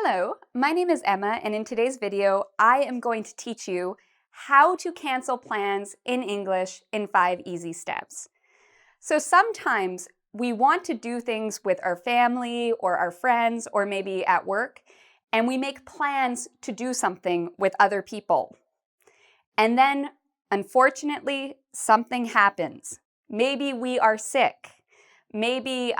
Hello, my name is Emma, and in today's video, I am going to teach you how to cancel plans in English in 5 easy steps. So sometimes we want to do things with our family or our friends or maybe at work, and we make plans to do something with other people. And then, unfortunately, something happens. Maybe we are sick. Maybe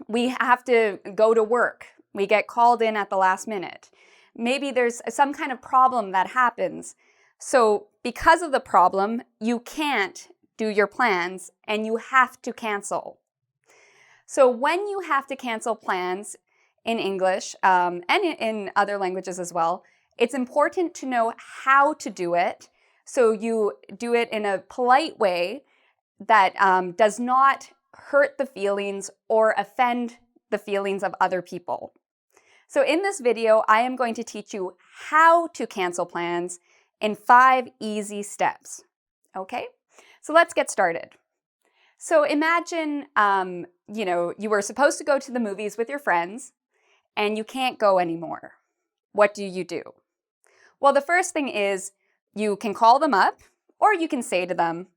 we have to go to work. We get called in at the last minute. Maybe there's some kind of problem that happens. So because of the problem, you can't do your plans and you have to cancel. So when you have to cancel plans in English and in other languages as well, it's important to know how to do it. So you do it in a polite way that does not hurt the feelings or offend the feelings of other people. So in this video, I am going to teach you how to cancel plans in 5 easy steps. Okay, so let's get started. So imagine, you were supposed to go to the movies with your friends and you can't go anymore. What do? Well, the first thing is you can call them up or you can say to them,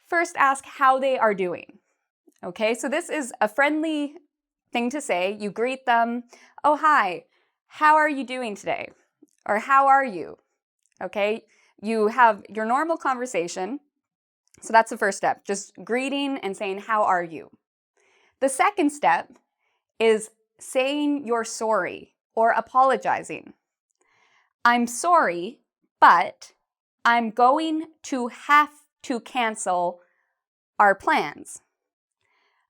first ask how they are doing. Okay, so this is a friendly thing to say. You greet them, oh, hi, how are you doing today? Or how are you? Okay, you have your normal conversation. So that's the first step, just greeting and saying, how are you? The second step is saying you're sorry or apologizing. I'm sorry, but I'm going to have to cancel our plans.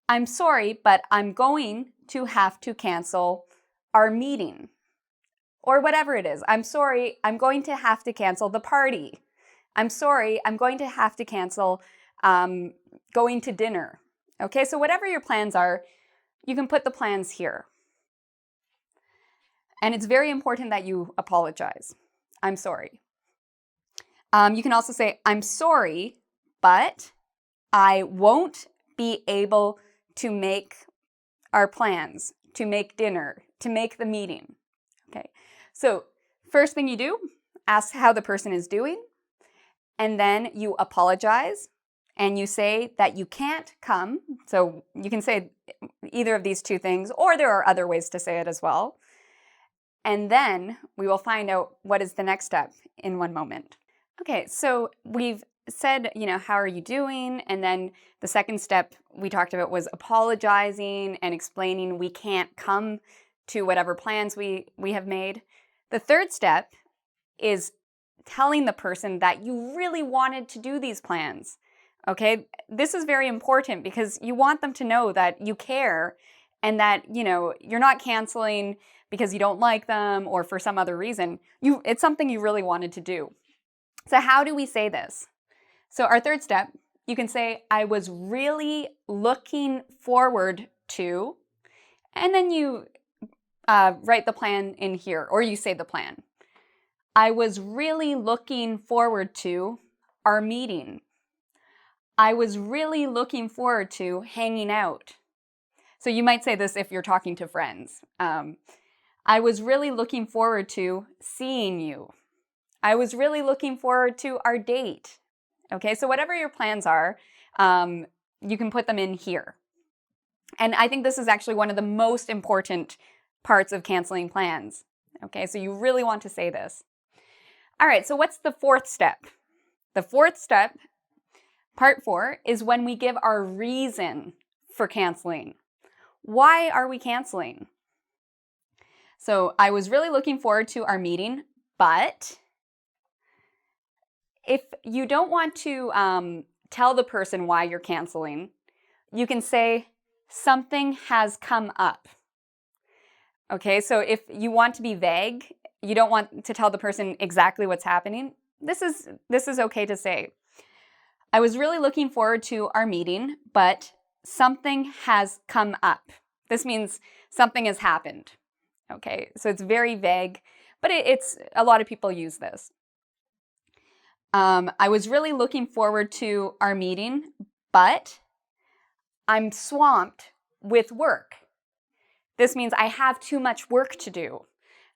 I'm sorry, but I'm going to have to cancel our meeting. Or whatever it is. I'm sorry, I'm going to have to cancel the party. I'm sorry, I'm going to have to cancel going to dinner. Okay, so whatever your plans are, you can put the plans here. And it's very important that you apologize. I'm sorry. You can also say, I'm sorry, but I won't be able to make our plans, to make dinner, to make the meeting. Okay, so first thing you do, ask how the person is doing, and then you apologize and you say that you can't come. So you can say either of these two things, or there are other ways to say it as well. And then we will find out what is the next step in one moment. Okay, so we've said, how are you doing? And then the second step we talked about was apologizing and explaining we can't come to whatever plans we have made. The third step is telling the person that you really wanted to do these plans. Okay, this is very important because you want them to know that you care and that, you're not canceling because you don't like them or for some other reason. It's something you really wanted to do. So how do we say this? So our third step, you can say, I was really looking forward to, and then you write the plan in here, or you say the plan. I was really looking forward to our meeting. I was really looking forward to hanging out. So you might say this if you're talking to friends. I was really looking forward to seeing you. I was really looking forward to our date. Okay, so whatever your plans are, you can put them in here. And I think this is actually one of the most important parts of canceling plans. Okay, so you really want to say this. All right, so what's the fourth step? The fourth step, part 4, is when we give our reason for canceling. Why are we canceling? So I was really looking forward to our meeting, but if you don't want to tell the person why you're canceling, you can say, something has come up. Okay, so if you want to be vague, you don't want to tell the person exactly what's happening, this is okay to say. I was really looking forward to our meeting, but something has come up. This means something has happened. Okay, so it's very vague, but it's a lot of people use this. I was really looking forward to our meeting, but I'm swamped with work. This means I have too much work to do.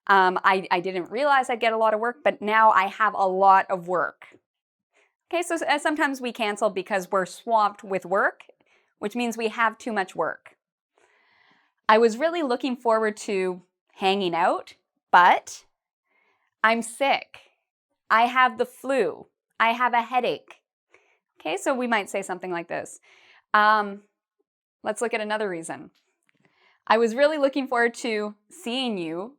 I didn't realize I'd get a lot of work, but now I have a lot of work. Okay, so sometimes we cancel because we're swamped with work, which means we have too much work. I was really looking forward to hanging out, but I'm sick. I have the flu. I have a headache. Okay, so we might say something like this. Let's look at another reason. I was really looking forward to seeing you,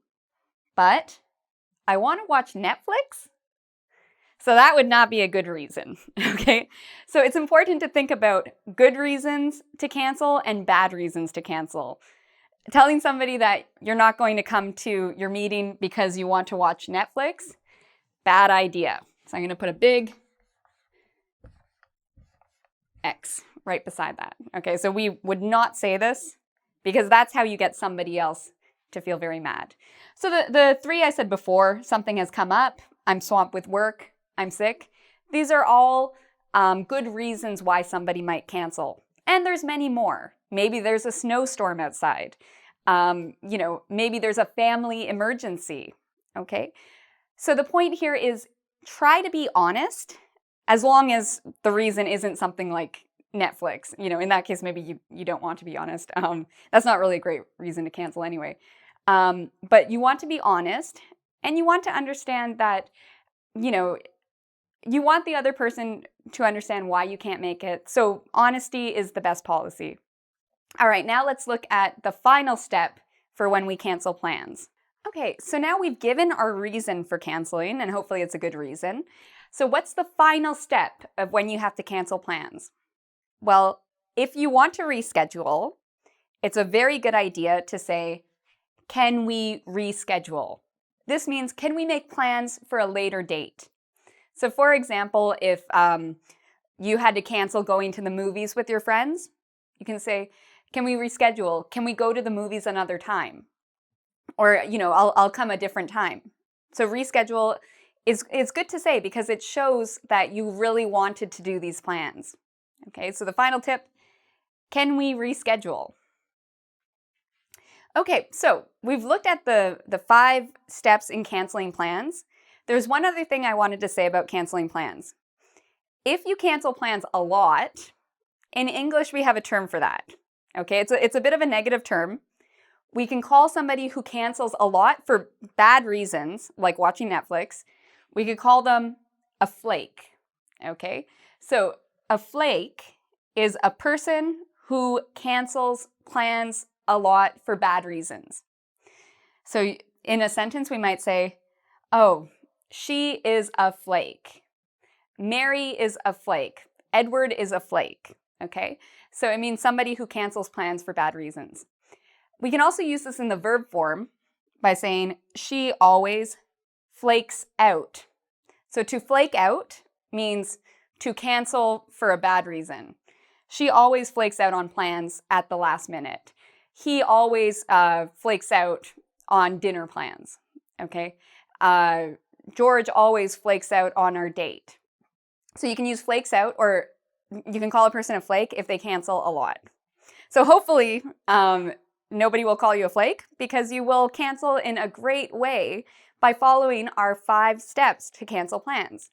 but I want to watch Netflix. So that would not be a good reason, okay? So it's important to think about good reasons to cancel and bad reasons to cancel. Telling somebody that you're not going to come to your meeting because you want to watch Netflix, bad idea. So I'm going to put a big X right beside that. Okay, so we would not say this because that's how you get somebody else to feel very mad. So the three I said before, something has come up, I'm swamped with work, I'm sick. These are all good reasons why somebody might cancel. And there's many more. Maybe there's a snowstorm outside. Maybe there's a family emergency, okay? So the point here is try to be honest, as long as the reason isn't something like Netflix. In that case, maybe you don't want to be honest. That's not really a great reason to cancel anyway. But you want to be honest, and you want to understand that, you want the other person to understand why you can't make it. So honesty is the best policy. All right, now let's look at the final step for when we cancel plans. Okay, so now we've given our reason for canceling, and hopefully it's a good reason. So what's the final step of when you have to cancel plans? Well, if you want to reschedule, it's a very good idea to say, can we reschedule? This means, can we make plans for a later date? So for example, if you had to cancel going to the movies with your friends, you can say, can we reschedule? Can we go to the movies another time? Or, I'll come a different time. So reschedule is good to say because it shows that you really wanted to do these plans. Okay, so the final tip, can we reschedule? Okay, so we've looked at the 5 steps in canceling plans. There's one other thing I wanted to say about canceling plans. If you cancel plans a lot, in English we have a term for that. Okay, it's a bit of a negative term. We can call somebody who cancels a lot for bad reasons, like watching Netflix, we could call them a flake. Okay, so a flake is a person who cancels plans a lot for bad reasons. So in a sentence we might say, oh, she is a flake. Mary is a flake. Edward is a flake. Okay, so it means somebody who cancels plans for bad reasons. We can also use this in the verb form by saying she always flakes out. So to flake out means to cancel for a bad reason. She always flakes out on plans at the last minute. He always flakes out on dinner plans. Okay, George always flakes out on our date. So you can use flakes out, or you can call a person a flake if they cancel a lot. So hopefully nobody will call you a flake because you will cancel in a great way by following our 5 steps to cancel plans.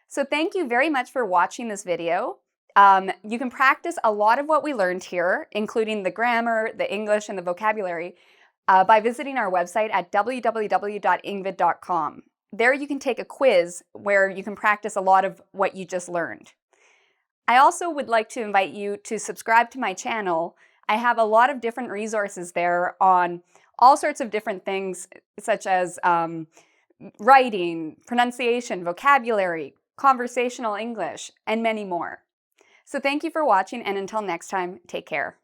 So thank you very much for watching this video. You can practice a lot of what we learned here, including the grammar, the English, and the vocabulary, by visiting our website at www.engvid.com. There you can take a quiz where you can practice a lot of what you just learned. I also would like to invite you to subscribe to my channel. I have a lot of different resources there on all sorts of different things, such as writing, pronunciation, vocabulary, conversational English, and many more. So thank you for watching, and until next time, take care.